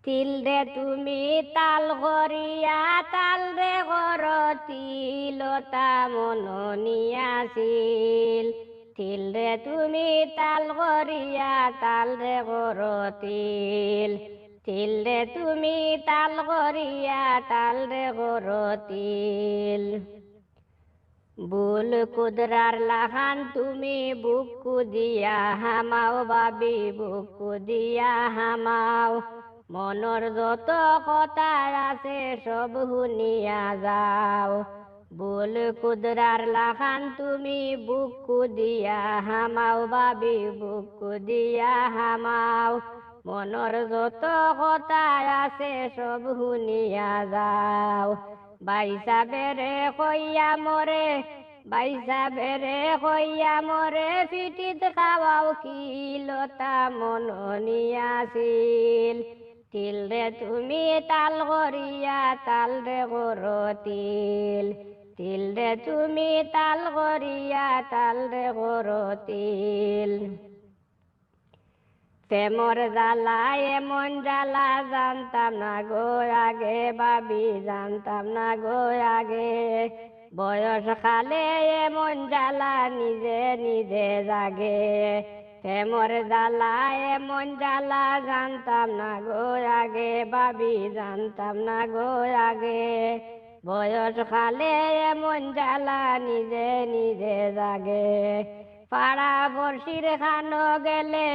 তিল রে তুমি তাল করিয়া তাল রে গর তিলতা মননিয়াছিল। তিল রে তুমি তাল করিয়া তাল রে গর তিল। তিল রে তুমি তাল করিয়া তাল রে গর তিল। বুল কুদরার লাহান তুমি বুকু দিয়া হামাও বাবি বুকু দিয়া হামাও। মনর যত কথা আছে সব শুনিয়া যাও। বুল কুদরার লাহান তুমি বুকু দিয়া হামাও বাবি বুকু দিয়া হামাও। মনর যত কথা আছে সব শুনিয়া যাও। বাইসা বেরে কইয়া মরে বাইসা বেরে কইয়া মরে পিঠিত খাওয়াও কিলতা মননিয়াছিল। তিল রে তুমি তাল করিয়া তাল রে গর তিল। তিল রে তুমি তাল করিয়া তাল রে গর তিল। প্রেমর জ্বালা এমন জ্বালা জানতাম না গো আগে বাবি জানতাম না গো আগে। বয়স খালে এমন জ্বালা নিজে নিজে জাগে। প্রেমর জ্বালা এমন জ্বালা জানতাম না গো আগে বাবি জানতাম না গো আগে। বয়স খালে এমন জ্বালা নিজে নিজে জাগে। পাড়া বর্ষির খানো গেলে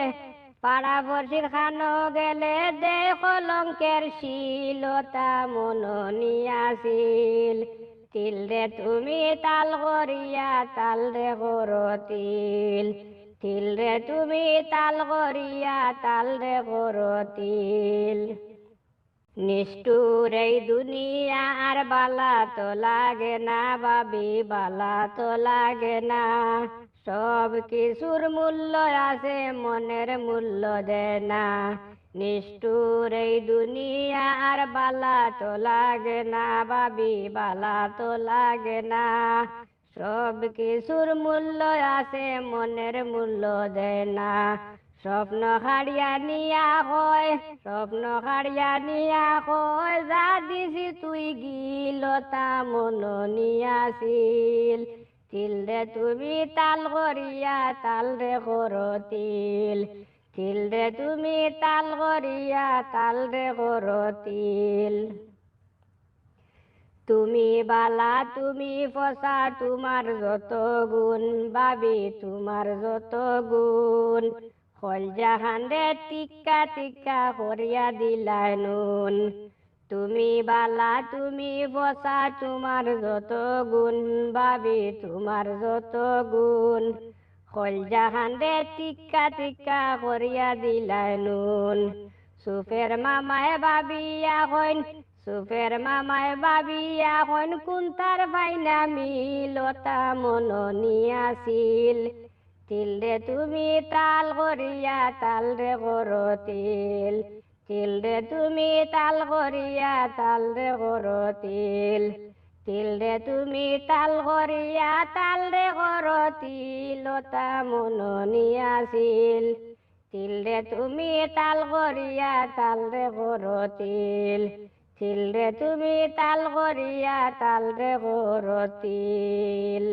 পাড়া বর্ষির খানো গেলে দে কলঙ্কের শিলতা মননিয়াছিল। তিল রে তুমি তাল করিয়া তাল রে গর তিল। তিল রে তুমি তাল করিয়া তাল রে গর তিল। নিষ্ঠুর এই দুনিয়া আর বালা তো লাগে না বাবি বালা তো লাগে না। সব কিছুর মূল্য আছে মনের মূল্য দেয় না। নিষ্ঠুর এই দুনিয়া আর বালা তো লাগে না বাবি বালা তো লাগে না। সব কিছুর মূল্য আছে মনের মূল্য দেয় না। স্বপ্ন হারিয়া নিয়া হয় স্বপ্ন হারিয়া নিয়া হয় যা দিছি তুই গিলতা মননিয়াছিল। তিল রে তুমি তাল করিয়া তাল রে গর তিল। তিল রে তুমি তাল করিয়া তাল রে গর তিল। তুমি বালা তুমি ফসা তোমার যত গুণ বাবি তোমার যত গুণ। কলজা খান্দে টিক্কা টিক্কা করিয়া দিলাই নুন। তুমি বালা তুমি ফসা তোমার যত গুণ বাবি তোমার যত গুণ। কলজা খান্দে টিক্কা টিক্কা করিয়া দিলাই নুন। সুফের মামায় বাবিয়া কইন সুফের মামায় বাবিয়া কইন কুন্তার ভাইনা মিলতা মননিয়াছিল। তিল রে তুমি তাল করিয়া তাল রে গর তিল। তিল রে তুমি তাল করিয়া তাল রে গর তিল। তিল রে তুমি তাল করিয়া তাল রে গর তিলতা মননিয়াছিল। তিল রে তুমি তাল করিয়া তাল রে গর তিল। তিল রে তুমি তাল করিয়া তাল রে গর তিল।